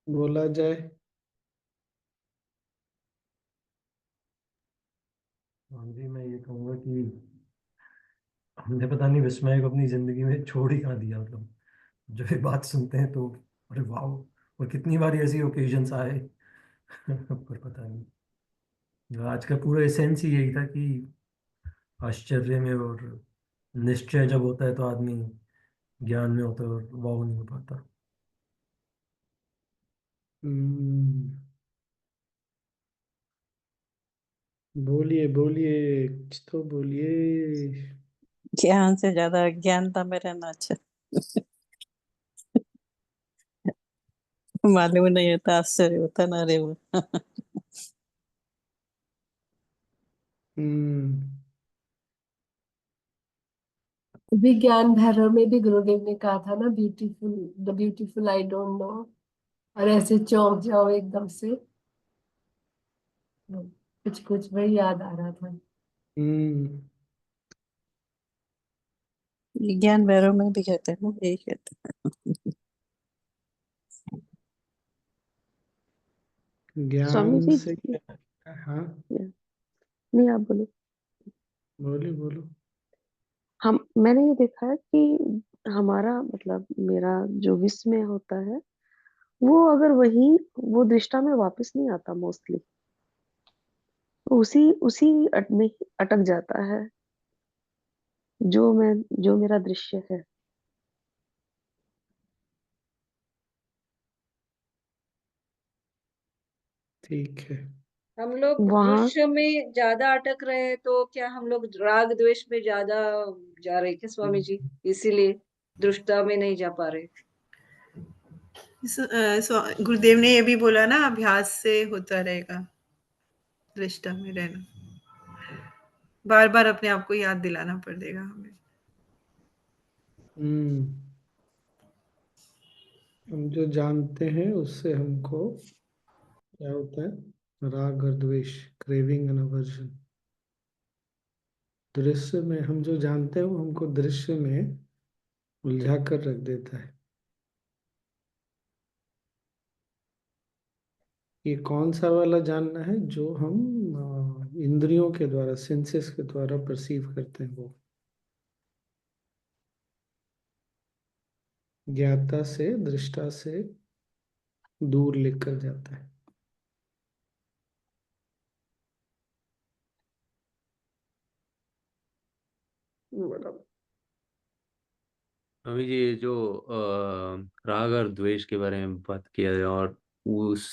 बोला जाए। हाँ जी, मैं ये कहूँगा कि हमने पता नहीं विस्मय को अपनी जिंदगी में छोड़ ही कहाँ दिया। मतलब जो ये बात सुनते हैं तो अरे वाह, और कितनी बार ऐसी ओकेजन्स आए। पर पता नहीं, आज का पूरा एसेंस ही यही था कि आश्चर्य में और निश्चय जब होता है तो आदमी ज्ञान में होता है और वाह नहीं हो पाता। हम्म, बोलिए बोलिए, कुछ तो बोलिए। ज्ञान से ज्यादा अज्ञानता में रहना अच्छा। मालूम नहीं होता, आश्चर्य होता ना रे वो। हम्म। विज्ञान भैरव में भी गुरुदेव ने कहा था ना, beautiful, the beautiful I don't no. और ऐसे चौंक जाओ एकदम से। कुछ कुछ वही याद आ रहा था। हम्म। ज्ञान भैरव में भी कहते हैं ना, यही कहते स्वामी ज्ञान जी। से क्या? हाँ, नहीं, आप बोलो। बोलो बोलो। हम मैंने ये देखा है कि हमारा मतलब मेरा जो विस्मय होता है, वो अगर वही वो दृष्टा में वापस नहीं आता मोस्टली। उसी उसी में ही अटक जाता है, जो मेरा दृश्य है। ठीक है। हम लोग वहां दृश्य में ज्यादा अटक रहे हैं, तो क्या हम लोग राग द्वेष में ज्यादा जा रहे हैं क्या स्वामी जी? इसीलिए दृष्टा में नहीं जा पा रहे। गुरुदेव ने ये भी बोला ना, अभ्यास से होता रहेगा दृष्टा में रहना। बार बार अपने आप को याद दिलाना पड़ेगा हमें। हम्म। हम जो जानते हैं उससे हमको क्या होता है? राग और द्वेष, क्रेविंग एंड अवर्जन। दृश्य में हम जो जानते हैं वो हमको दृश्य में उलझा कर रख देता है। ये कौन सा वाला जानना है जो हम इंद्रियों के द्वारा, सेंसेस के द्वारा परसीव करते हैं, वो ज्ञाता से, दृष्टा से दूर लेकर जाता है। बड़ा। अभी ये जो राग और द्वेष के बारे में बात किया है, और उस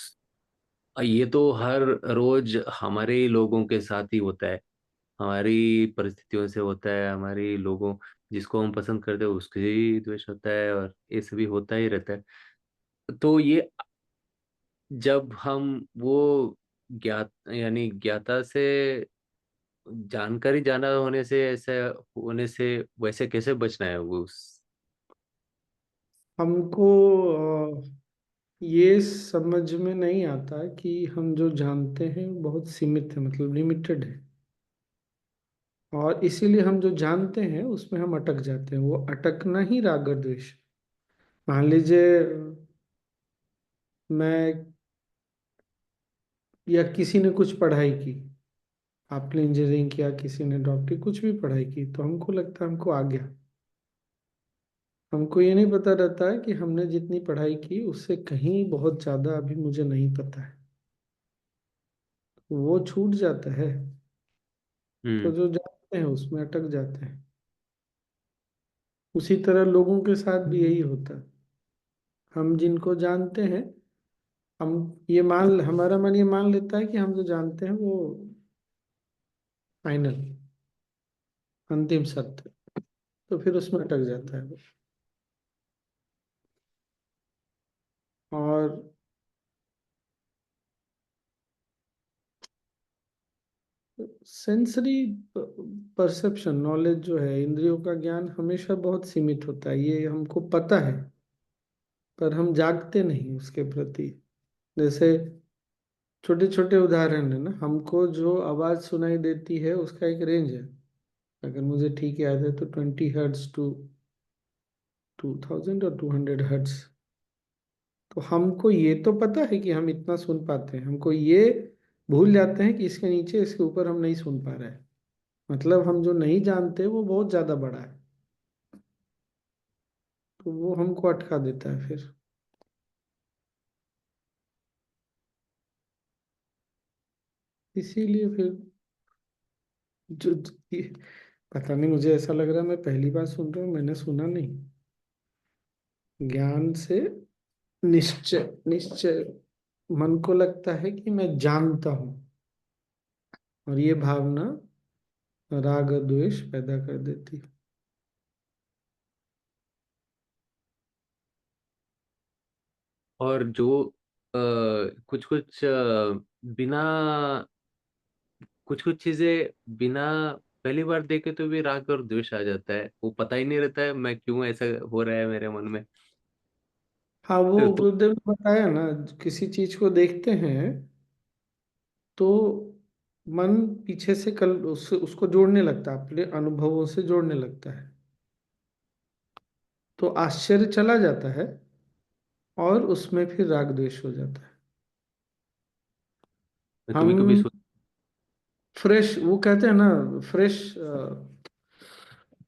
ये तो हर रोज हमारे ही लोगों के साथ ही होता है, हमारी परिस्थितियों से होता है, हमारी लोगों जिसको हम पसंद करते हैं उसके ही द्वेष होता है, और ये सभी होता ही रहता है। तो ये जब हम वो ज्ञात यानी ज्ञाता से जानकारी जाना होने से, ऐसे होने से वैसे कैसे बचना है वो उस। हमको ये समझ में नहीं आता कि हम जो जानते हैं वो बहुत सीमित है, मतलब लिमिटेड है। और इसीलिए हम जो जानते हैं उसमें हम अटक जाते हैं। वो अटकना ही राग और द्वेष। मान लीजिए, मैं या किसी ने कुछ पढ़ाई की, आपने इंजीनियरिंग किया, किसी ने डॉक्टरी, कुछ भी पढ़ाई की, तो हमको लगता है हमको आ गया। हमको ये नहीं पता रहता है कि हमने जितनी पढ़ाई की उससे कहीं बहुत ज़्यादा अभी मुझे नहीं पता है। वो छूट जाता है। तो हम्म। जो जानते हैं उसमें अटक जाते हैं। उसी तरह लोगों के साथ भी यही होता है। हम जिनको जानते हैं, हम ये मान हमारा मन ये मान लेता है कि हम जो जानते हैं वो फाइनल, अंतिम सत्य। तो फिर उसमें अटक जाता है वो। और सेंसरी परसेप्शन, नॉलेज जो है, इंद्रियों का ज्ञान हमेशा बहुत सीमित होता है, ये हमको पता है। पर हम जागते नहीं उसके प्रति। जैसे छोटे छोटे उदाहरण है ना, हमको जो आवाज़ सुनाई देती है उसका एक रेंज है। अगर मुझे ठीक याद है तो 20 हर्ट्स टू 2000 और 200 हर्ट्स। तो हमको ये तो पता है कि हम इतना सुन पाते हैं, हमको ये भूल जाते हैं कि इसके नीचे इसके ऊपर हम नहीं सुन पा रहे हैं। मतलब हम जो नहीं जानते वो बहुत ज्यादा बड़ा है, तो वो हमको अटका देता है फिर। इसीलिए फिर जो ये पता नहीं, मुझे ऐसा लग रहा है मैं पहली बार सुन रहा हूँ, मैंने सुना नहीं। ज्ञान से निश्चय, निश्चय मन को लगता है कि मैं जानता हूँ, और ये भावना राग और द्वेष पैदा कर देती है। और जो कुछ कुछ बिना कुछ कुछ चीजें बिना पहली बार देखे तो भी राग और द्वेष आ जाता है, वो पता ही नहीं रहता है मैं क्यों ऐसा हो रहा है मेरे मन में। हाँ, वो तो गुरुदेव ने बताया ना, किसी चीज को देखते हैं तो मन पीछे से कल उसको जोड़ने लगता है, अपने अनुभवों से जोड़ने लगता है, तो आश्चर्य चला जाता है और उसमें फिर राग द्वेष हो जाता है। मैं कभी कभी हम फ्रेश, वो कहते हैं ना, फ्रेश,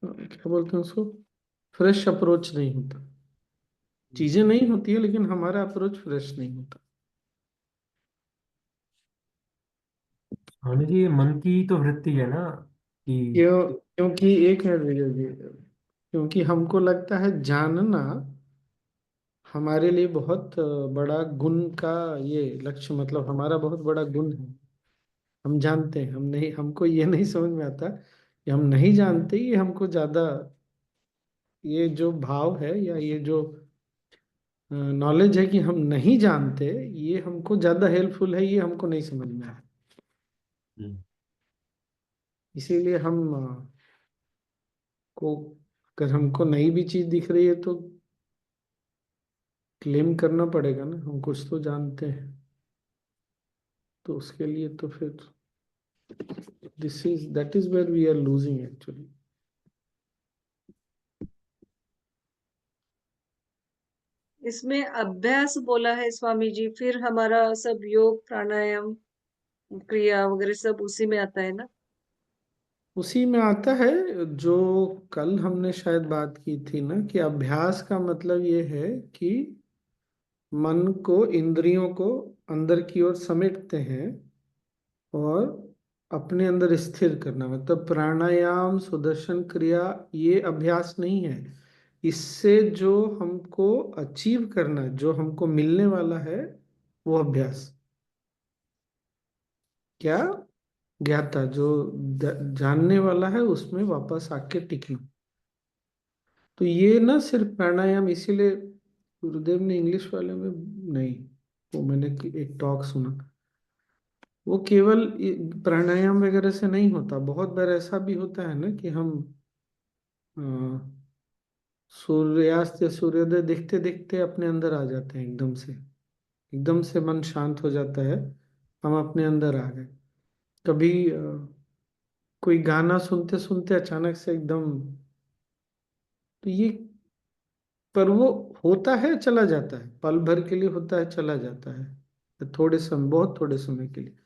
क्या बोलते हैं उसको, फ्रेश अप्रोच नहीं होता। चीजें नहीं होती है लेकिन हमारा अप्रोच फ्रेश नहीं होता। स्वामी जी, ये मन की तो वृत्ति है ना कि क्योंकि एक मिनट विजय जी, क्योंकि हमको लगता है जानना हमारे लिए बहुत बड़ा गुण का ये लक्ष्य, मतलब हमारा बहुत बड़ा गुण है। हम जानते हैं, हम नहीं, हमको ये नहीं समझ में आता कि हम नहीं जानते, ये हमको ज्यादा, ये जो भाव है या ये जो नॉलेज है कि हम नहीं जानते, ये हमको ज्यादा हेल्पफुल है, ये हमको नहीं समझ में आया। हम्म, इसीलिए हम को अगर हमको नई भी चीज दिख रही है तो क्लेम करना पड़ेगा ना, हम कुछ तो जानते हैं। तो उसके लिए तो फिर this is that is where we are losing actually. इसमें अभ्यास बोला है स्वामी जी, फिर हमारा सब योग प्राणायाम क्रिया वगैरह सब उसी में आता है ना? उसी में आता है। जो कल हमने शायद बात की थी ना, कि अभ्यास का मतलब ये है कि मन को, इंद्रियों को अंदर की ओर समेटते हैं और अपने अंदर स्थिर करना, मतलब प्राणायाम, सुदर्शन क्रिया, ये अभ्यास नहीं है। इससे जो हमको अचीव करना है, जो हमको मिलने वाला है, वो अभ्यास। क्या? ज्ञाता, जो जानने वाला है उसमें वापस आके टिकना। तो ये ना सिर्फ प्राणायाम, इसीलिए गुरुदेव ने इंग्लिश वाले में नहीं, वो मैंने एक टॉक सुना, वो केवल प्राणायाम वगैरह से नहीं होता। बहुत बार ऐसा भी होता है ना कि हम अ, सूर्यास्त या सूर्योदय देखते देखते अपने अंदर आ जाते हैं, एकदम से, एकदम से मन शांत हो जाता है, हम अपने अंदर आ गए। कभी कोई गाना सुनते सुनते अचानक से एकदम, तो ये, पर वो होता है, चला जाता है, पल भर के लिए होता है, चला जाता है, थोड़े समय, बहुत थोड़े समय के लिए।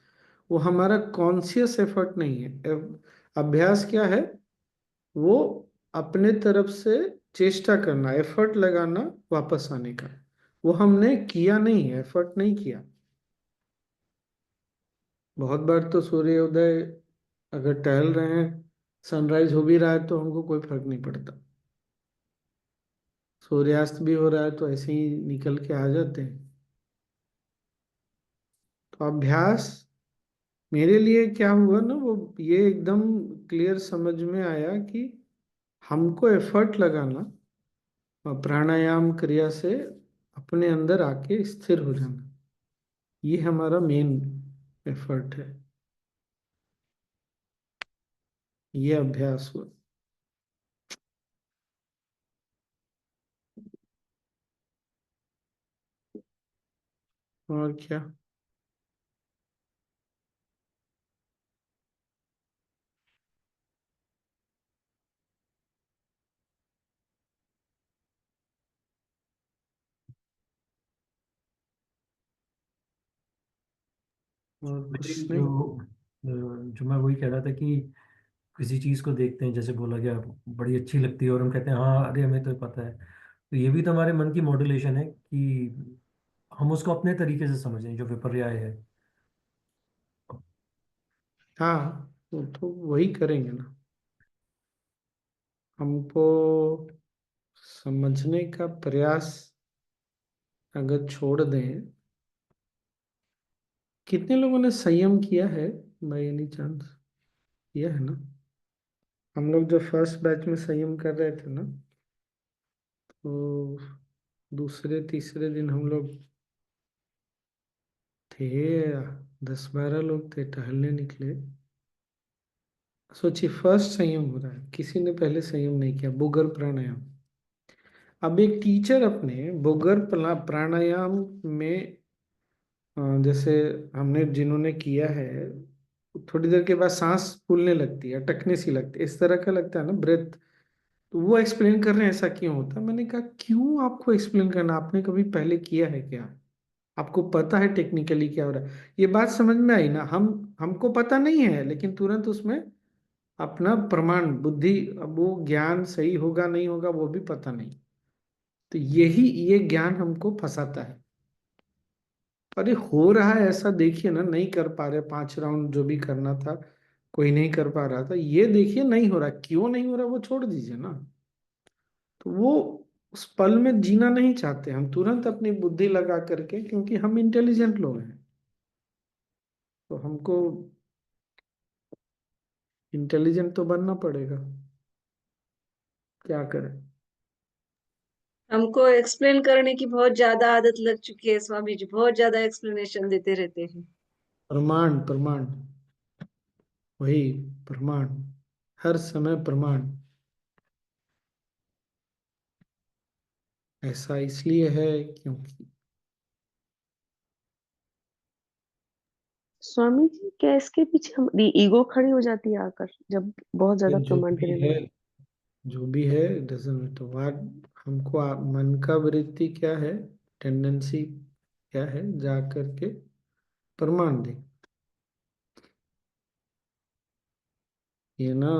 वो हमारा कॉन्शियस एफर्ट नहीं है। अभ्यास क्या है? वो अपने तरफ से चेष्टा करना, एफर्ट लगाना वापस आने का। वो हमने किया नहीं है, एफर्ट नहीं किया। बहुत बार तो सूर्योदय अगर टहल रहे हैं, सनराइज हो भी रहा है तो हमको कोई फर्क नहीं पड़ता, सूर्यास्त भी हो रहा है तो ऐसे ही निकल के आ जाते हैं। तो अभ्यास मेरे लिए क्या हुआ ना, वो ये एकदम क्लियर समझ में आया कि हमको एफर्ट लगाना और प्राणायाम क्रिया से अपने अंदर आके स्थिर हो जाना, ये हमारा मेन एफर्ट है। ये अभ्यास हुआ। और क्या? और मुझे कुछ नहीं। जो मैं वही कह रहा था कि किसी चीज को देखते हैं, जैसे बोला गया बड़ी अच्छी लगती है और हम कहते हैं हाँ अरे हमें तो पता है, तो ये भी तो हमारे मन की मॉड्यूलेशन है कि हम उसको अपने तरीके से समझें जो विपर्याय है। हाँ, तो वही करेंगे ना। हमको समझने का प्रयास अगर छोड़ दें। कितने लोगों ने संयम किया है बाय एनी चांस? किया है ना? हम लोग जो फर्स्ट बैच में संयम कर रहे थे ना, तो दूसरे तीसरे दिन हम लोग थे 10-12 लोग थे, टहलने निकले। सोचिए, फर्स्ट संयम हो रहा है, किसी ने पहले संयम नहीं किया, बुगर प्राणायाम। अब एक टीचर अपने बुगर प्राणायाम में जैसे हमने जिन्होंने किया है, थोड़ी देर के बाद सांस फूलने लगती है, अटकने सी लगती है, इस तरह का लगता है ना ब्रेथ। तो वो एक्सप्लेन कर रहे हैं ऐसा क्यों होता है। मैंने कहा क्यों आपको एक्सप्लेन करना, आपने कभी पहले किया है क्या? आपको पता है टेक्निकली क्या हो रहा है? ये बात समझ में आई ना? हमको पता नहीं है, लेकिन तुरंत उसमें अपना प्रमाण बुद्धि, अब वो ज्ञान सही होगा नहीं होगा वो भी पता नहीं। तो यही ये ज्ञान हमको फंसाता है। अरे हो रहा है ऐसा, देखिए ना, नहीं कर पा रहे 5 राउंड जो भी करना था, कोई नहीं कर पा रहा था, ये देखिए नहीं हो रहा, क्यों नहीं हो रहा वो छोड़ दीजिए ना। तो वो उस पल में जीना नहीं चाहते हम, तुरंत अपनी बुद्धि लगा करके, क्योंकि हम इंटेलिजेंट लोग हैं, तो हमको इंटेलिजेंट तो बनना पड़ेगा। क्या करें? हमको एक्सप्लेन करने की बहुत ज्यादा आदत लग चुकी है स्वामी जी, बहुत ज्यादा एक्सप्लेनेशन देते रहते हैं। प्रमाण प्रमाण, वही प्रमाण, हर समय प्रमाण। ऐसा इसलिए है क्योंकि स्वामी जी, क्या इसके पीछे हमारी ईगो खड़ी हो जाती है आकर, जब बहुत ये ज्यादा जो प्रमाण भी देने है, लगते जो भी है, डजेंट मैटर व्हाट। हमको मन का वृत्ति क्या है, टेंडेंसी क्या है, जा करके प्रमाण दे। ये ना,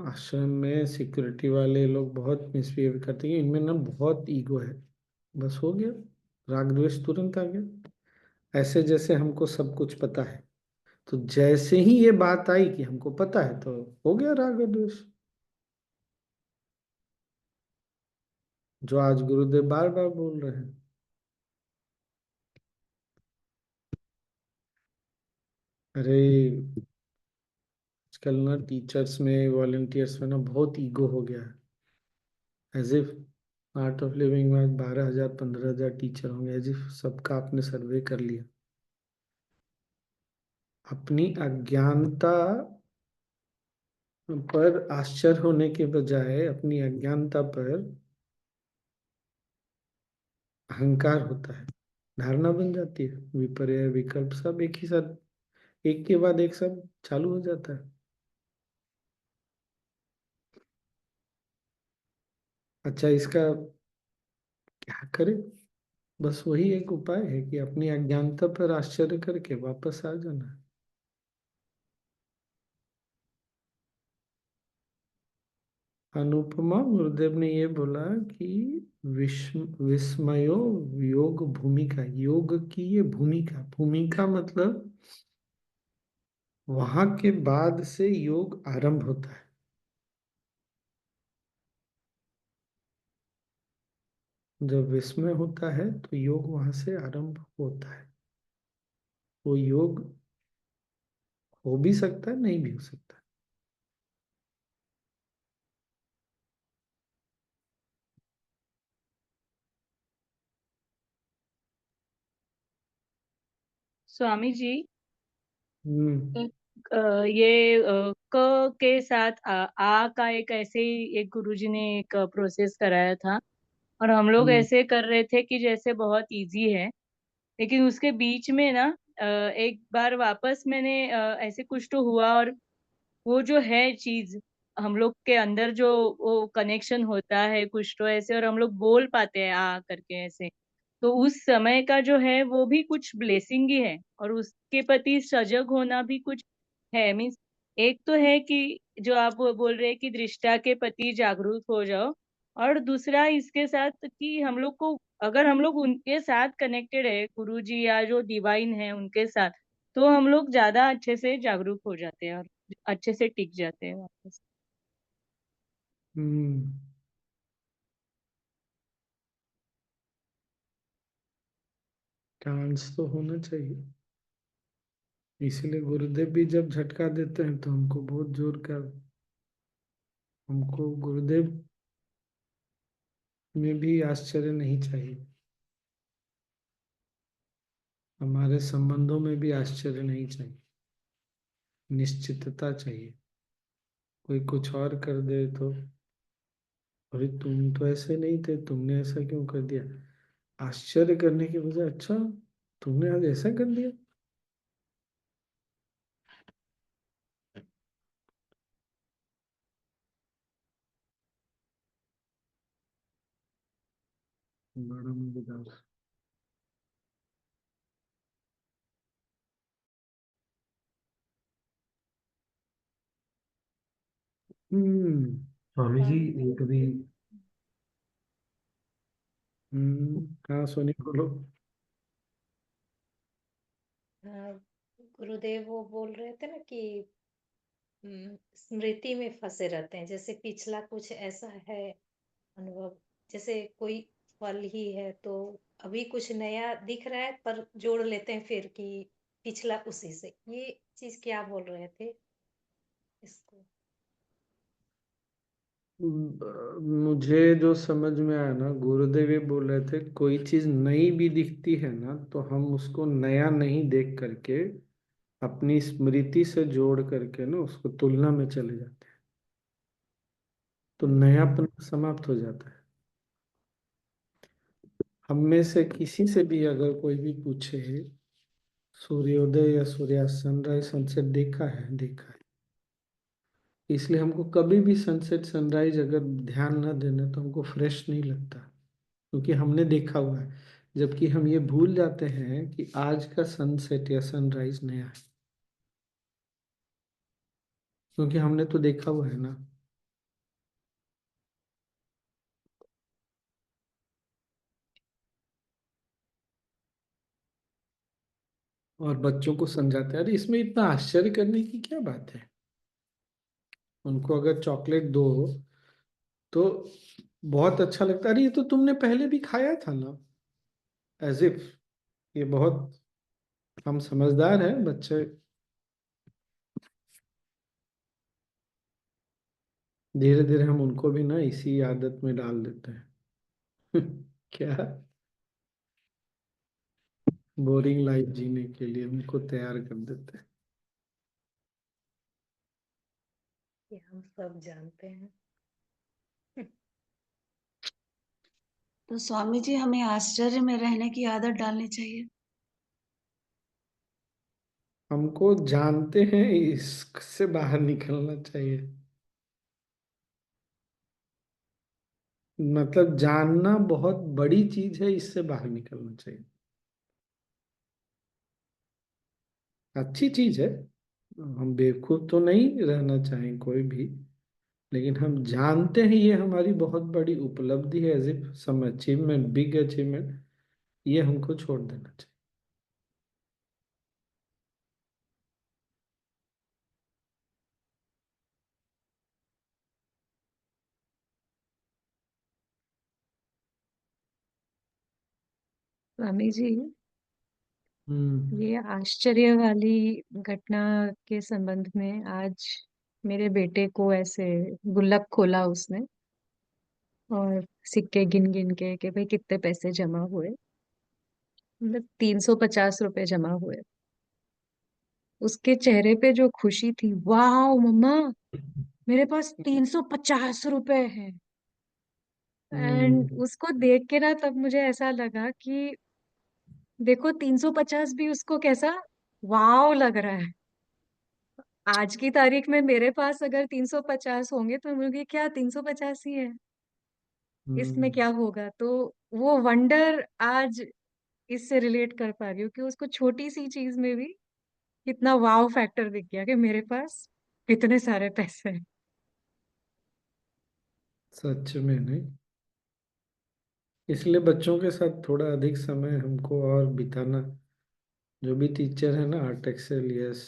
आश्रम में सिक्योरिटी वाले लोग बहुत मिसबिहेव करते हैं, इनमें ना बहुत ईगो है। बस हो गया, राग द्वेष तुरंत आ गया, ऐसे जैसे हमको सब कुछ पता है। तो जैसे ही ये बात आई कि हमको पता है, तो हो गया राग और द्वेष, जो आज गुरुदेव बार बार बोल रहे हैं। अरे आजकल ना टीचर्स में, वॉलंटियर्स में ना बहुत ईगो हो गया है। As if Art of Living में 12,000 15,000 टीचर होंगे, एज इफ सबका आपने सर्वे कर लिया। अपनी अज्ञानता पर आश्चर्य होने के बजाय अपनी अज्ञानता पर अहंकार होता है, धारणा बन जाती है, विपर्य विकल्प सब एक ही साथ, एक के बाद एक सब चालू हो जाता है। अच्छा, इसका क्या करें? बस वही एक उपाय है कि अपनी अज्ञानता पर आश्चर्य करके वापस आ जाना है। अनुपमा गुरुदेव ने ये बोला कि विस्मयो योग भूमिका, योग की ये भूमिका, भूमिका मतलब वहां के बाद से योग आरंभ होता है। जब विस्मय होता है तो योग वहां से आरंभ होता है। वो योग हो भी सकता है, नहीं भी हो सकता। स्वामी जी, हम्म। ये क के साथ आ का एक ऐसे ही एक गुरुजी ने एक प्रोसेस कराया था, और हम लोग हम्म। ऐसे कर रहे थे कि जैसे बहुत इजी है, लेकिन उसके बीच में ना एक बार वापस मैंने ऐसे कुछ तो हुआ, और वो जो है चीज हम लोग के अंदर जो वो कनेक्शन होता है कुछ तो ऐसे, और हम लोग बोल पाते हैं आ करके ऐसे, तो उस समय का जो है वो भी कुछ ब्लेसिंग ही है, और उसके प्रति सजग होना भी कुछ है। मीन्स एक तो है कि जो आप बोल रहे हैं कि दृष्टा के प्रति जागरूक हो जाओ, और दूसरा इसके साथ कि हम लोग को, अगर हम लोग उनके साथ कनेक्टेड है, गुरु जी या जो डिवाइन है उनके साथ, तो हम लोग ज्यादा अच्छे से जागरूक हो जाते हैं और अच्छे से टिक जाते हैं वापस। हम्म। चांस तो होना चाहिए, इसीलिए गुरुदेव भी जब झटका देते हैं तो हमको बहुत जोर का, हमको गुरुदेव में भी आश्चर्य नहीं चाहिए, हमारे संबंधों में भी आश्चर्य नहीं चाहिए, निश्चितता चाहिए। कोई कुछ और कर दे तो, अरे तुम तो ऐसे नहीं थे, तुमने ऐसा क्यों कर दिया, आश्चर्य करने की बजाय अच्छा तुमने आज ऐसा कर दिया। बड़ा मजेदार। हम्म। स्वामी जी एक भी हाँ सोनी बोलो। हाँ, गुरुदेव वो बोल रहे थे ना कि स्मृति में फंसे रहते हैं, जैसे पिछला कुछ ऐसा है अनुभव, जैसे कोई पल ही है तो अभी कुछ नया दिख रहा है पर जोड़ लेते हैं फिर कि पिछला उसी से, ये चीज क्या बोल रहे थे इसको? मुझे जो समझ में आया ना, गुरुदेव ये बोल रहे थे कोई चीज नई भी दिखती है ना तो हम उसको नया नहीं देख करके अपनी स्मृति से जोड़ करके ना उसको तुलना में चले जाते हैं, तो नयापन समाप्त हो जाता है। हम में से किसी से भी अगर कोई भी पूछे सूर्योदय या सूर्यास्त, सनराइज सनसेट देखा है, देखा है, इसलिए हमको कभी भी सनसेट सनराइज अगर ध्यान न देना तो हमको फ्रेश नहीं लगता, क्योंकि हमने देखा हुआ है। जबकि हम ये भूल जाते हैं कि आज का सनसेट या सनराइज नया है, क्योंकि हमने तो देखा हुआ है ना। और बच्चों को समझाते हैं, अरे इसमें इतना आश्चर्य करने की क्या बात है। उनको अगर चॉकलेट दो तो बहुत अच्छा लगता है, अरे ये तो तुमने पहले भी खाया था ना, एज इफ ये बहुत, हम समझदार हैं बच्चे, धीरे धीरे हम उनको भी ना इसी आदत में डाल देते हैं। क्या, बोरिंग लाइफ जीने के लिए उनको तैयार कर देते हैं। ये हम सब जानते हैं। तो स्वामी जी हमें आश्चर्य में रहने की आदत डालनी चाहिए। हमको जानते हैं इससे बाहर निकलना चाहिए, मतलब जानना बहुत बड़ी चीज है, इससे बाहर निकलना चाहिए। अच्छी चीज है, हम बेवकूफ तो नहीं रहना चाहें कोई भी, लेकिन हम जानते हैं ये हमारी बहुत बड़ी उपलब्धि है, as if some achievement, big achievement, ये हमको छोड़ देना चाहिए। स्वामी जी, हम्म। ये आश्चर्य वाली घटना के संबंध में आज मेरे बेटे को ऐसे गुल्लक खोला उसने, और सिक्के गिन गिन के कि भाई कितने पैसे जमा हुए, मतलब 350 रुपए जमा हुए। उसके चेहरे पे जो खुशी थी, वाह मम्मा, मेरे पास 350 रुपए हैं। एंड हम्म। उसको देख के ना तब मुझे ऐसा लगा कि देखो 350 भी उसको कैसा वाव लग रहा है। आज की तारीख में मेरे पास अगर 350 होंगे तो मुझे क्या 350 ही है। इसमें हम्म। क्या होगा, तो वो वंडर आज इससे रिलेट कर पा रही हूँ कि उसको छोटी सी चीज में भी कितना वाव फैक्टर दिख गया कि मेरे पास इतने सारे पैसे हैं। सच में नहीं, इसलिए बच्चों के साथ थोड़ा अधिक समय हमको और बिताना। जो भी टीचर है ना, आर्ट एक्सेल, यस,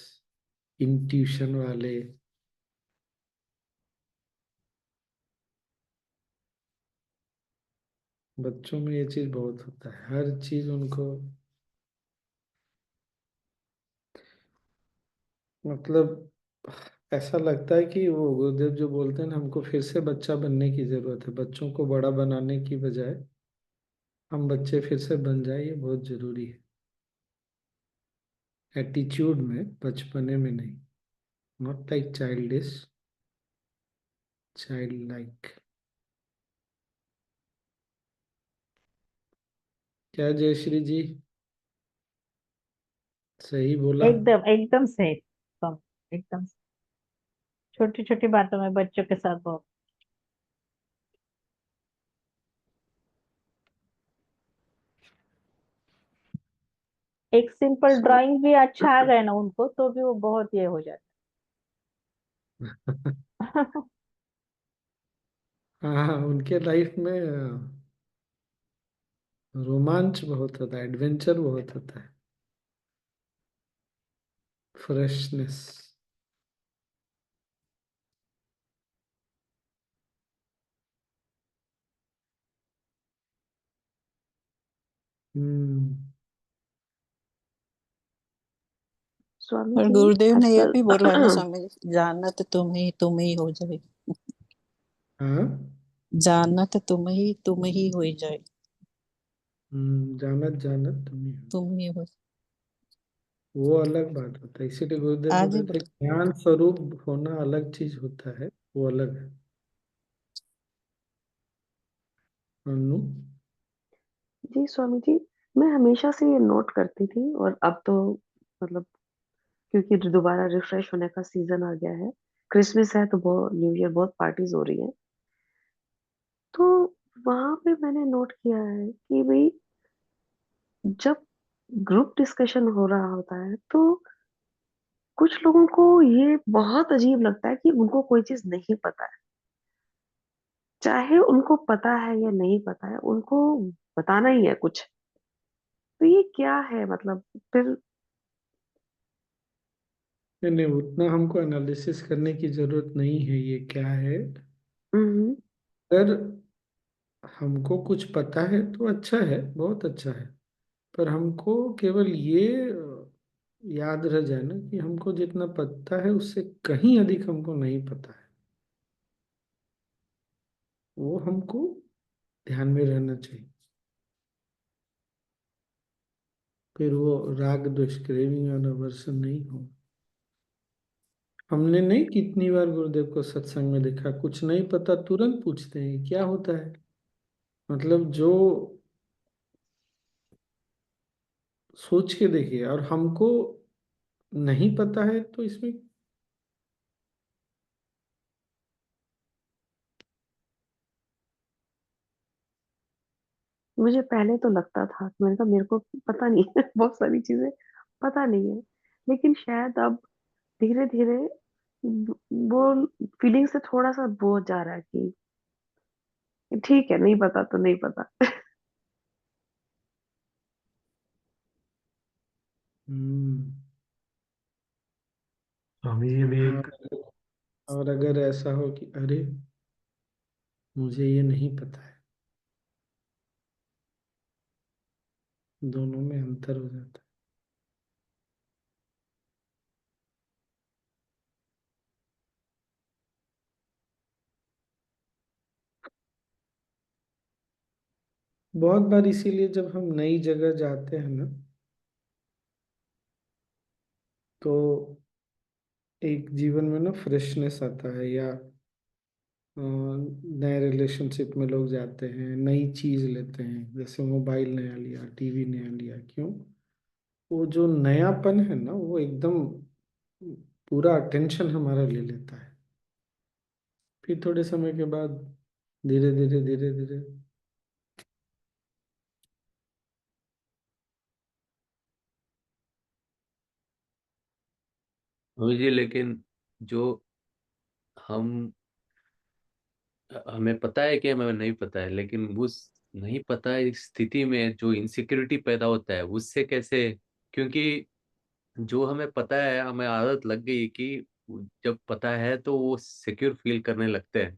इंट्यूशन वाले, बच्चों में ये चीज बहुत होता है, हर चीज उनको मतलब ऐसा लगता है कि वो गुरुदेव जो बोलते हैं ना, हमको फिर से बच्चा बनने की जरूरत है, बच्चों को बड़ा बनाने की बजाय हम बच्चे फिर से बन जाए, ये बहुत जरूरी है। एटीट्यूड में, बचपने में नहीं, not like childish, child like. क्या जयश्री जी, सही बोला? एकदम एकदम सही, एकदम छोटी छोटी बातों में बच्चों के साथ बहुत। एक सिंपल सो ड्राइंग भी अच्छा आ गए ना उनको, तो भी वो बहुत ये हो जाता है। हाँ, उनके लाइफ में रोमांच बहुत होता है, एडवेंचर बहुत होता है, फ्रेशनेस। हम्म। स्वामी और जी गुरुदेव ने ये आजकल भी बोला है ना स्वामी जी, जानना तो तुम ही हो जाए। हाँ। जानना तो तुम ही हो जाए। जानत जानत तुम्हें हो। तुम ही हो। वो अलग बात होता है, इसीलिए गुरुदेव आज ही बोले थे बोला। ज्ञान स्वरूप होना अलग चीज होता है, वो अलग है। अनु। जी स्वामी जी, मैं हमेशा से ये नोट करती थी, और अब तो मतलब क्योंकि दोबारा रिफ्रेश होने का सीजन आ गया है, क्रिसमस है तो बहुत, न्यू ईयर, बहुत पार्टीज हो रही है, तो वहां पे मैंने नोट किया है कि भाई जब ग्रुप डिस्कशन हो रहा होता है तो कुछ लोगों को ये बहुत अजीब लगता है कि उनको कोई चीज नहीं पता है, चाहे उनको पता है या नहीं पता है, उनको बताना ही है कुछ। तो ये क्या है मतलब? फिर नहीं नहीं, उतना हमको एनालिसिस करने की जरूरत नहीं है, ये क्या है। हम्म, अगर हमको कुछ पता है तो अच्छा है, बहुत अच्छा है, पर हमको केवल ये याद रह जाए ना कि हमको जितना पता है उससे कहीं अधिक हमको नहीं पता है, वो हमको ध्यान में रहना चाहिए। फिर वो राग द्वेष, क्रेविंग और अवर्सन नहीं हो। हमने नहीं कितनी बार गुरुदेव को सत्संग में देखा, कुछ नहीं पता तुरंत पूछते हैं क्या होता है, मतलब जो सोच के देखिए, और हमको नहीं पता है तो इसमें मुझे पहले तो लगता था कि मैंने कहा मेरे को पता नहीं है, बहुत सारी चीजें पता नहीं है, लेकिन शायद अब धीरे धीरे वो फीलिंग से थोड़ा सा वो हो जा रहा है कि ठीक है, नहीं पता तो नहीं पता। हम्म। स्वामी जी अभी एक और अगर ऐसा हो कि अरे मुझे ये नहीं पता है, दोनों में अंतर हो जाता है। बहुत बार इसीलिए जब हम नई जगह जाते हैं ना, तो एक जीवन में ना फ्रेशनेस आता है, या नए रिलेशनशिप में लोग जाते हैं, नई चीज लेते हैं, जैसे मोबाइल नया लिया, टीवी नया लिया, क्यों? वो जो नयापन है ना, वो एकदम पूरा अटेंशन हमारा ले लेता है। फिर थोड़े समय के बाद धीरे धीरे धीरे धीरे। मुझे लेकिन जो हम हमें पता है कि हमें नहीं पता है, लेकिन उस नहीं पता है इस स्थिति में जो इनसिक्योरिटी पैदा होता है उससे कैसे, क्योंकि जो हमें पता है हमें आदत लग गई कि जब पता है तो वो सिक्योर फील करने लगते हैं।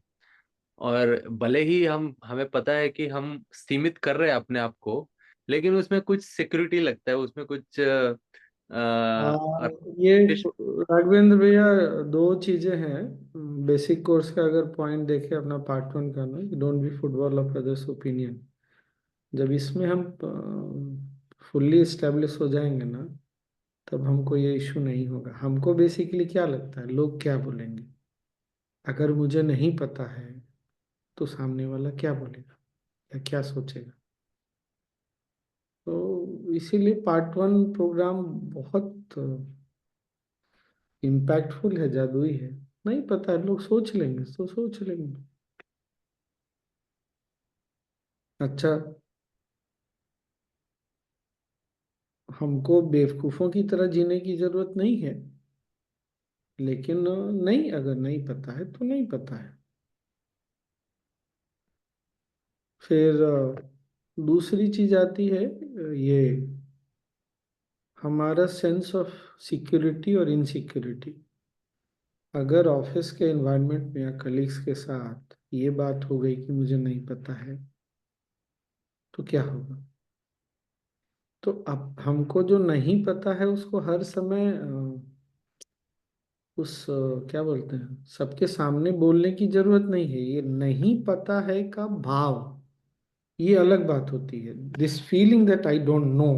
और भले ही हमें पता है कि हम सीमित कर रहे हैं अपने आप को, लेकिन उसमें कुछ सिक्योरिटी लगता है, उसमें कुछ हाँ, ये राघवेंद्र भैया, दो चीजें हैं। बेसिक कोर्स का अगर पॉइंट देखें अपना पार्ट 1 का ना, don't be football of others opinion, जब इसमें हम फुल्ली इस्टेब्लिश हो जाएंगे ना, तब हमको ये इशू नहीं होगा। हमको बेसिकली क्या लगता है लोग क्या बोलेंगे, अगर मुझे नहीं पता है तो सामने वाला क्या बोलेगा या क्या सोचेगा। तो इसीलिए पार्ट 1 प्रोग्राम बहुत इम्पैक्टफुल है, जादुई है। नहीं पता है लोग सोच लेंगे तो सोच लेंगे। अच्छा, हमको बेवकूफ़ों की तरह जीने की जरूरत नहीं है, लेकिन नहीं, अगर नहीं पता है तो नहीं पता है। फिर दूसरी चीज आती है ये हमारा सेंस ऑफ सिक्योरिटी और इनसिक्योरिटी। अगर ऑफिस के एनवायरनमेंट में या कलीग्स के साथ ये बात हो गई कि मुझे नहीं पता है, तो क्या होगा। तो अब हमको जो नहीं पता है उसको हर समय क्या बोलते हैं, सबके सामने बोलने की जरूरत नहीं है। ये नहीं पता है का भाव, ये अलग बात होती है। This feeling that I don't know,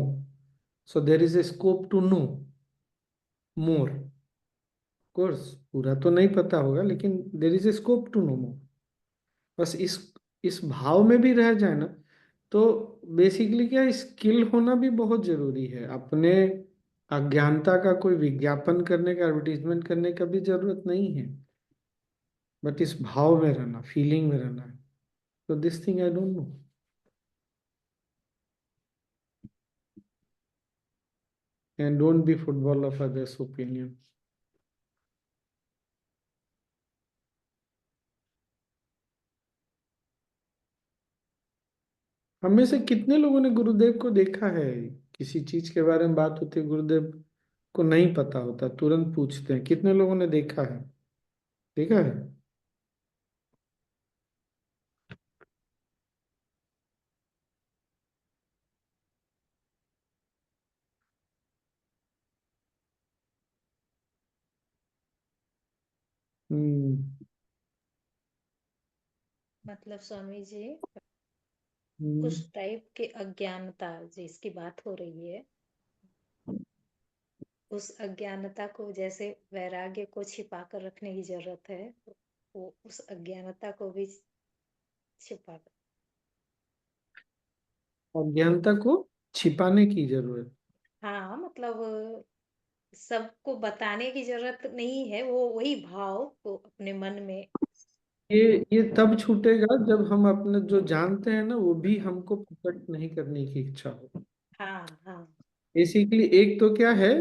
so there is a scope to know more. Course पूरा तो नहीं पता होगा, लेकिन there is a scope to know more. बस इस भाव में भी रह जाए ना, तो बेसिकली क्या, स्किल होना भी बहुत जरूरी है। अपने अज्ञानता का कोई विज्ञापन करने का, एडवर्टीजमेंट करने का भी जरूरत नहीं है, बट इस भाव में रहना, फीलिंग में रहना है। तो this thing I don't no, and don't be football of others opinion. हम में से कितने लोगों ने गुरुदेव को देखा है, किसी चीज के बारे में बात होती है, गुरुदेव को नहीं पता होता, तुरंत पूछते हैं। कितने लोगों ने देखा है, देखा है। हम्म। मतलब स्वामी जी, हम्म। कुछ टाइप की अज्ञानता जिसकी बात हो रही है, उस अज्ञानता को जैसे वैराग्य को छिपा कर रखने की जरूरत है, वो उस अज्ञानता को भी छिपा कर। अज्ञानता को छिपाने की जरूरत। हाँ मतलब सबको बताने की जरूरत नहीं है, वो वही भाव को अपने मन में। ये तब छूटेगा जब हम अपने जो जानते हैं ना वो भी हमको प्रकट नहीं करने की इच्छा हो। हाँ हाँ बेसिकली एक तो क्या है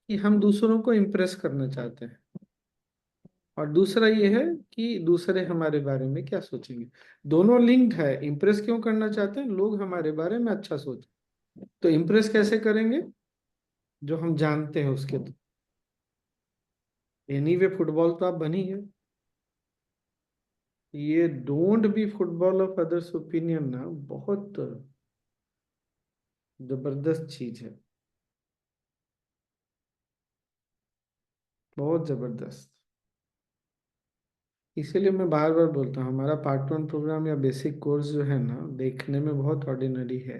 कि हम दूसरों को इम्प्रेस करना चाहते हैं, और दूसरा ये है कि दूसरे हमारे बारे में क्या सोचेंगे। दोनों लिंक्ड है। इम्प्रेस क्यों करना चाहते हैं, लोग हमारे बारे में अच्छा सोचें। तो इम्प्रेस कैसे करेंगे, जो हम जानते हैं उसके तो एनीवे फुटबॉल तो आप बनी है। ये don't be football of others opinion ना, बहुत जबरदस्त चीज है, बहुत जबरदस्त। इसीलिए मैं बार बार बोलता हूँ, हमारा पार्ट 1 प्रोग्राम या बेसिक कोर्स जो है ना, देखने में बहुत ऑर्डिनरी है।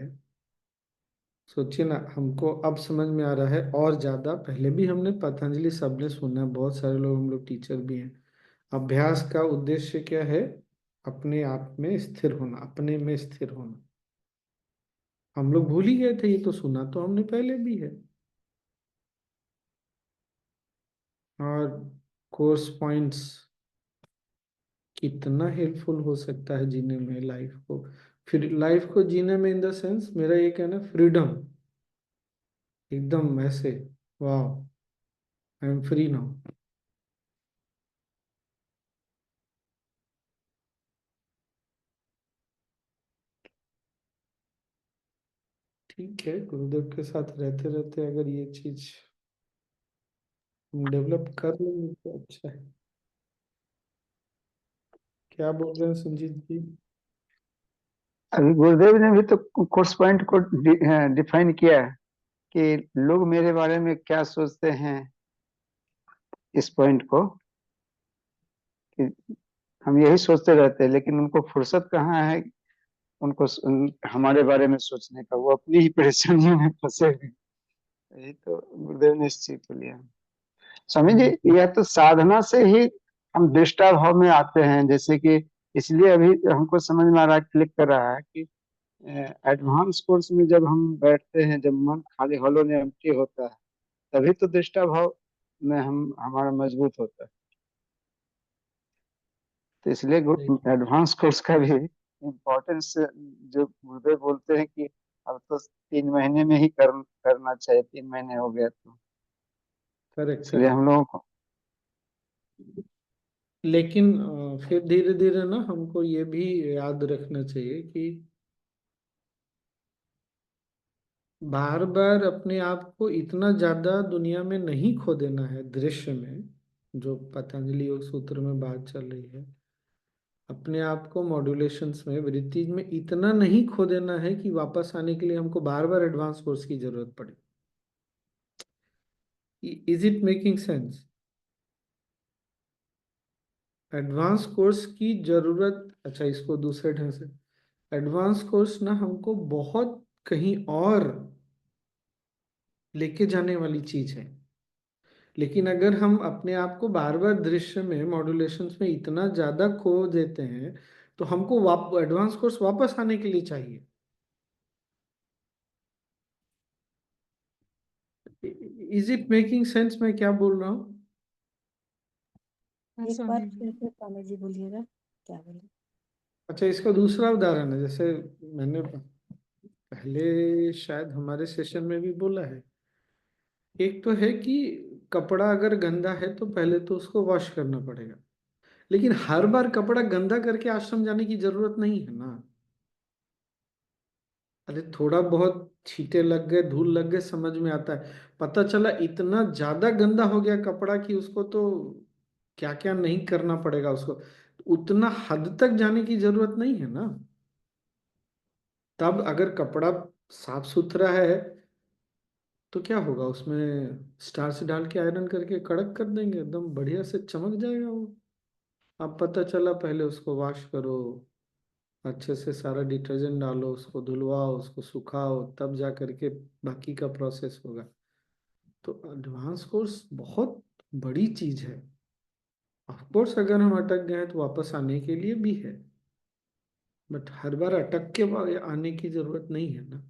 सोचिए ना, हमको अब समझ में आ रहा है और ज्यादा। पहले भी हमने पतंजलि सबने सुना है, बहुत सारे लोग, हम लोग टीचर भी हैं। अभ्यास का उद्देश्य क्या है, अपने आप में स्थिर होना, अपने में स्थिर होना। हम लोग भूल ही गए थे, ये तो सुना तो हमने पहले भी है। और कोर्स पॉइंट्स कितना हेल्पफुल हो सकता है जीने में लाइफ को। फिर लाइफ को जीने में इन द सेंस मेरा ये कहना, फ्रीडम, एकदम ऐसे, वाह, आई एम फ्री नाउ। ठीक है, गुरुदेव के साथ रहते रहते अगर ये चीज हम डेवलप कर लेंगे तो अच्छा है। क्या बोल रहे हैं संजीत जी? अभी गुरुदेव ने भी तो कोर्स पॉइंट को डिफाइन किया है कि लोग मेरे बारे में क्या सोचते हैं, इस पॉइंट को, कि हम यही सोचते रहते हैं, लेकिन उनको फुर्सत कहाँ है उनको हमारे बारे में सोचने का, वो अपनी ही परेशानियों में फंसे हुए हैं। यही तो गुरुदेव ने इस चीज को लिया। स्वामी जी, यह तो साधना से ही हम दृष्टा भाव में आते हैं, जैसे कि इसलिए अभी हमको समझ में आ रहा है, क्लिक कर रहा है कि एडवांस कोर्स में जब हम बैठते हैं, जब मन खाली हॉलो ने एम्प्टी होता है, तभी तो दृष्टा भाव में हम हमारा मजबूत होता है। तो इसलिए एडवांस कोर्स का भी इम्पोर्टेंस जो गुरुदेव बोलते हैं कि अब तो 3 महीने में ही करना चाहिए, 3 महीने हो गया तो करेक्ट इसलिए करेक्ट। हम लोगों को। लेकिन फिर धीरे धीरे ना हमको ये भी याद रखना चाहिए कि बार बार अपने आप को इतना ज्यादा दुनिया में नहीं खो देना है, दृश्य में जो पतंजलि योग सूत्र में बात चल रही है। अपने आप को मॉड्यूलेशंस में, वृत्ति में इतना नहीं खो देना है कि वापस आने के लिए हमको बार बार एडवांस कोर्स की जरूरत पड़े। Is it making sense? Advance course की जरूरत, अच्छा इसको दूसरे ढंग से, एडवांस कोर्स ना हमको बहुत कहीं और लेके जाने वाली चीज है। लेकिन अगर हम अपने आप को बार बार दृश्य में, मॉड्यूलेशंस में इतना ज्यादा खो देते हैं, तो हमको एडवांस कोर्स वापस आने के लिए चाहिए। इज इट मेकिंग सेंस मैं क्या बोल रहा हूँ? हाँ एक बार स्वामी फिर जी। से स्वामी जी बोलिएगा, क्या बोले? अच्छा, इसका दूसरा उदाहरण है, जैसे मैंने पहले शायद हमारे सेशन में भी बोला है। एक तो है कि कपड़ा अगर गंदा है तो पहले तो उसको वॉश करना पड़ेगा, लेकिन हर बार कपड़ा गंदा करके आश्रम जाने की जरूरत नहीं है ना। अरे थोड़ा बहुत छींटे लग गए, धूल लग गए, समझ में आता है। पता चला इतना ज्यादा गंदा हो गया कपड़ा कि उसको तो क्या क्या नहीं करना पड़ेगा उसको, उतना हद तक जाने की जरूरत नहीं है ना। तब अगर कपड़ा साफ सुथरा है तो क्या होगा, उसमें स्टार्च डाल के आयरन करके कड़क कर देंगे, एकदम बढ़िया से चमक जाएगा वो। अब पता चला पहले उसको वॉश करो, अच्छे से सारा डिटर्जेंट डालो, उसको धुलवाओ, उसको सुखाओ, तब जा करके बाकी का प्रोसेस होगा। तो एडवांस कोर्स बहुत बड़ी चीज है। ऑफ कोर्स अगर हम अटक गए तो वापस आने के लिए भी है, बट हर बार अटक के आने की जरूरत नहीं है ना,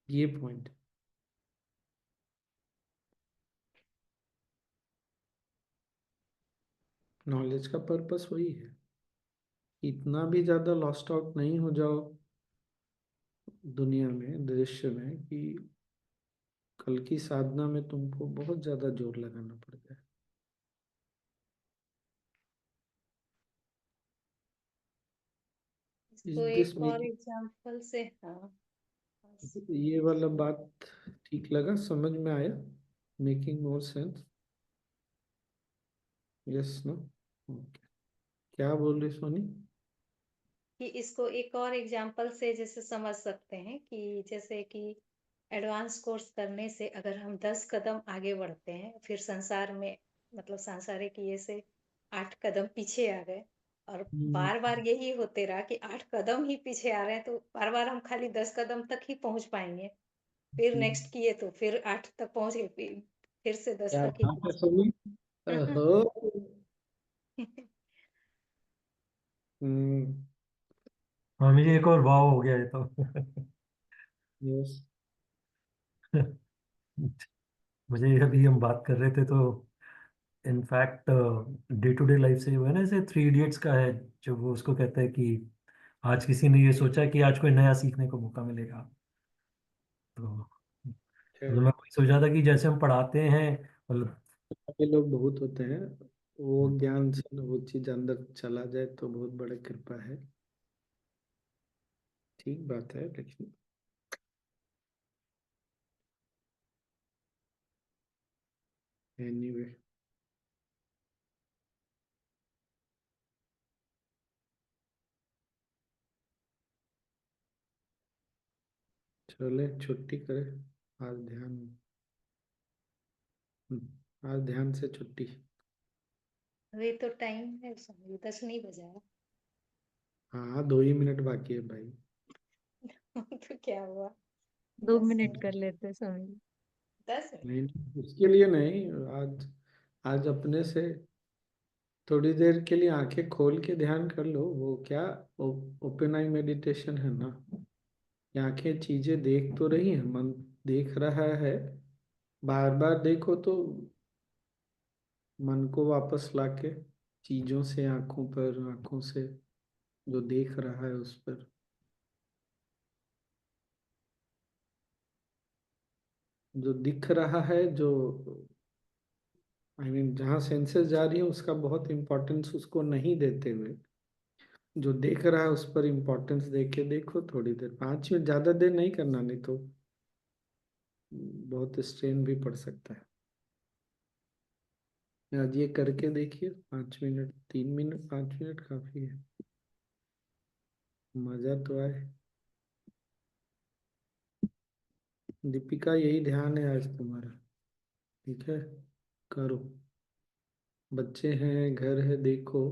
ये पॉइंट। नॉलेज का पर्पस वही है, इतना भी ज्यादा लॉस्ट आउट नहीं हो जाओ दुनिया में, दृश्य में, कि कल की साधना में तुमको बहुत ज्यादा जोर लगाना पड़ जाए। इज इसको दिस एक और मेकिंग, एग्जांपल से, हाँ, ये वाला बात ठीक लगा, समझ में आया? Making more sense? Yes no? Okay. क्या बोल रही सोनी? कि इसको एक और एग्जांपल से जैसे समझ सकते हैं कि जैसे कि एडवांस कोर्स करने से अगर हम 10 कदम आगे बढ़ते हैं, फिर संसार में मतलब सांसारिक ये से 8 कदम पीछे आ गए, और बार बार यही होते रहा कि 8 कदम ही पीछे आ रहे हैं, तो बार बार हम खाली 10 कदम तक ही पहुंच पाएंगे। फिर नेक्स्ट किए तो फिर 8 तक पहुंच गए, फिर से 10 क्या तक ही बात है पहुंच सोनी! गए। ओहो। हम्म। स्वामी जी एक और भाव हो गया ये तो। यस। मुझे अभी हम बात कर रहे थे तो in fact day to day life से जो है ना, जैसे थ्री इडियट्स का है, जो वो उसको कहता है कि आज किसी ने ये सोचा कि आज कोई नया सीखने को मौका मिलेगा। तो मतलब मैं वही सोच रहा था कि जैसे हम पढ़ाते हैं, मतलब ये लोग बहुत होते हैं, वो ज्ञान से वो चीज अंदर चला जाए तो बहुत बड़ी कृपा है। ठीक बात है, लेकिन एनीवे चले छुट्टी करें आज ध्यान। आज ध्यान से छुट्टी। अभी तो टाइम है, स्वामी 10 नहीं बजा है। हाँ 2 ही मिनट बाकी है भाई। तो क्या हुआ, 2 मिनट 10 कर लेते हैं समय। 10 मिनट। नहीं उसके लिए नहीं, आज आज अपने से थोड़ी देर के लिए आंखें खोल के ध्यान कर लो। वो क्या ओपन आई मेडिटेशन है ना। ये आंखें चीजें देख तो रही है, मन देख रहा है, बार बार देखो तो मन को वापस लाके चीजों से आंखों पर, आंखों से जो देख रहा है उस पर। जो दिख रहा है, जो आई मीन जहाँ सेंसेस जा रही है उसका बहुत इम्पोर्टेंस उसको नहीं देते हुए, जो देख रहा है उस पर इम्पोर्टेंस दे के देखो थोड़ी देर। 5 मिनट, ज्यादा देर नहीं करना, नहीं तो बहुत स्ट्रेन भी पड़ सकता है। आज ये करके देखिए, 5 मिनट, 3 मिनट, 5 मिनट काफी है। मजा तो आए। दीपिका यही ध्यान है आज तुम्हारा, ठीक है, करो। बच्चे हैं, घर है, देखो,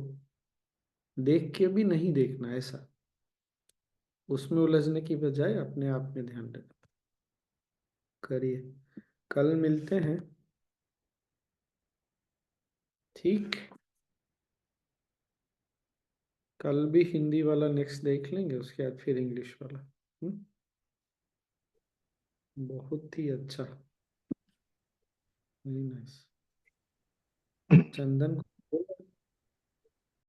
देख के भी नहीं देखना ऐसा, उसमें उलझने की बजाय अपने आप में ध्यान रखना। करिए, कल मिलते हैं, ठीक। कल भी हिंदी वाला नेक्स्ट देख लेंगे, उसके बाद फिर इंग्लिश वाला। बहुत ही अच्छा, वेरी नाइस। चंदन